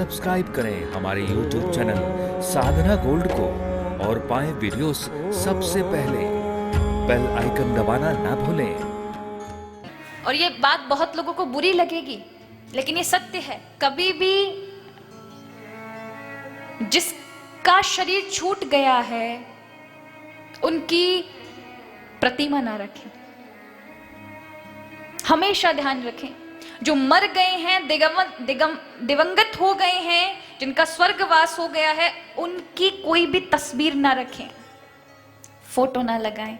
Subscribe करें हमारे YouTube channel साधना gold को और पाएं वीडियोस सबसे पहले। बेल आइकन दबाना ना भूलें। और ये बात बहुत लोगों को बुरी लगेगी, लेकिन ये सत्य है। कभी भी जिसका शरीर छूट गया है उनकी प्रतिमा ना रखें। हमेशा ध्यान रखें, जो मर गए हैं, दिवंगत हो गए हैं, जिनका स्वर्गवास हो गया है, उनकी कोई भी तस्वीर ना रखें, फोटो ना लगाएं।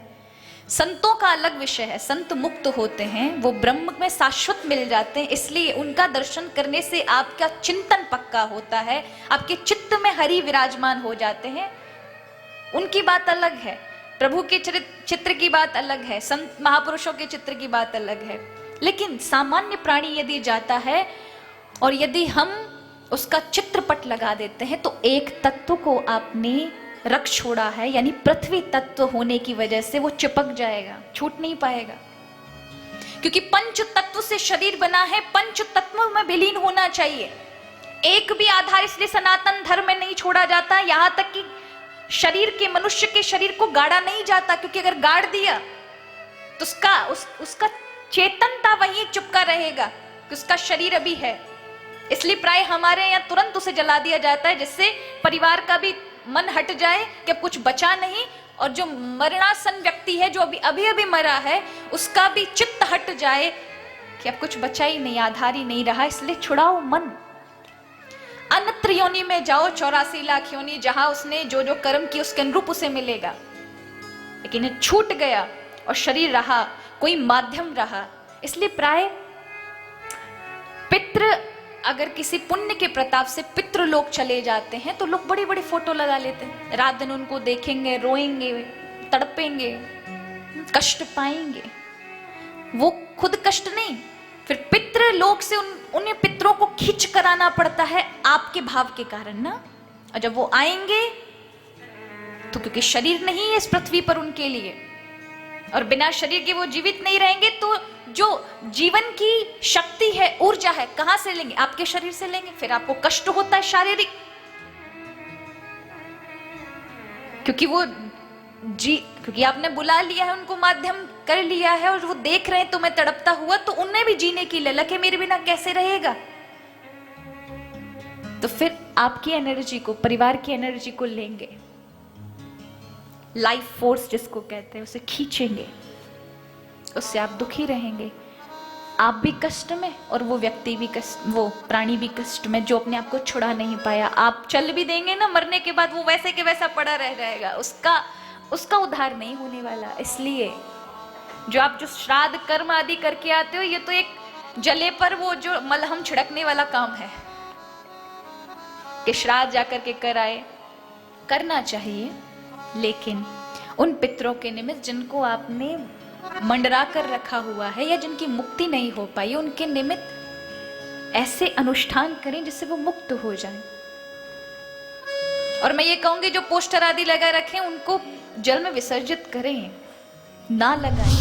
संतों का अलग विषय है, संत मुक्त होते हैं, वो ब्रह्म में शाश्वत मिल जाते हैं, इसलिए उनका दर्शन करने से आपका चिंतन पक्का होता है, आपके चित्त में हरि विराजमान हो जाते हैं। उनकी बात अलग है, प्रभु के चित्र की बात अलग है, संत महापुरुषों के चित्र की बात अलग है। लेकिन सामान्य प्राणी यदि जाता है और यदि हम उसका चित्रपट लगा देते हैं तो एक तत्व को आपने रख छोड़ा है, यानी पृथ्वी तत्व होने की वजह से वो चिपक जाएगा, छूट नहीं पाएगा। क्योंकि पंच तत्व से शरीर बना है, पंच तत्व में विलीन होना चाहिए। एक भी आधार इसलिए सनातन धर्म में नहीं छोड़ा जाता, यहां तक कि शरीर के, मनुष्य के शरीर को गाड़ा नहीं जाता, क्योंकि अगर गाड़ दिया तो उसका चेतनता वहीं चिपका रहेगा कि उसका शरीर अभी है। इसलिए प्राय हमारे यहाँ तुरंत उसे जला दिया जाता है, जिससे परिवार का भी मन हट जाए कि अब कुछ बचा नहीं, और जो मरणासन व्यक्ति है, जो अभी अभी मरा है, उसका भी चित्त हट जाए कि अब कुछ बचा ही नहीं, आधार ही नहीं रहा। इसलिए छुड़ाओ मन, अन्यत्र योनि में जाओ, 84 लाख योनि, जहां उसने जो जो कर्म की उसके अनुरूप उसे मिलेगा। लेकिन ये छूट गया और शरीर रहा, कोई माध्यम रहा। इसलिए प्राय पितृ, अगर किसी पुण्य के प्रताप से पितृ लोग चले जाते हैं तो लोग बड़ी बड़ी फोटो लगा लेते हैं, रात दिन उनको देखेंगे, रोएंगे, तड़पेंगे, कष्ट पाएंगे। वो खुद कष्ट नहीं, फिर पितृ लोग से उन्हें पितरों को खींच कर आना पड़ता है आपके भाव के कारण ना। और जब वो आएंगे तो क्योंकि शरीर नहीं है इस पृथ्वी पर उनके लिए, और बिना शरीर के वो जीवित नहीं रहेंगे, तो जो जीवन की शक्ति है, ऊर्जा है, कहां से लेंगे? आपके शरीर से लेंगे। फिर आपको कष्ट होता है शारीरिक, क्योंकि आपने बुला लिया है, उनको माध्यम कर लिया है, और वो देख रहे हैं तुम्हें तड़पता हुआ, तो उन्हें भी जीने की ललक है, मेरे बिना कैसे रहेगा? तो फिर आपकी एनर्जी को, परिवार की एनर्जी को लेंगे, लाइफ फोर्स जिसको कहते हैं, उसे खींचेंगे, उससे आप दुखी रहेंगे, आप भी कष्ट में और वो व्यक्ति भी कष्ट, वो प्राणी भी कष्ट में, जो अपने आप को छुड़ा नहीं पाया। आप चल भी देंगे ना, मरने के बाद वो वैसे के वैसा पड़ा रह जाएगा, उसका उद्धार नहीं होने वाला। इसलिए जो श्राद्ध कर्म आदि करके आते हो, ये तो एक जले पर वो जो मलहम छिड़कने वाला काम है कि श्राद्ध जाकर के कर आए, करना चाहिए, लेकिन उन पितरों के निमित्त जिनको आपने मंडरा कर रखा हुआ है या जिनकी मुक्ति नहीं हो पाई, उनके निमित्त ऐसे अनुष्ठान करें जिससे वो मुक्त हो जाएं। और मैं ये कहूंगी, जो पोस्टर आदि लगा रखे हैं उनको जल में विसर्जित करें, ना लगाएं।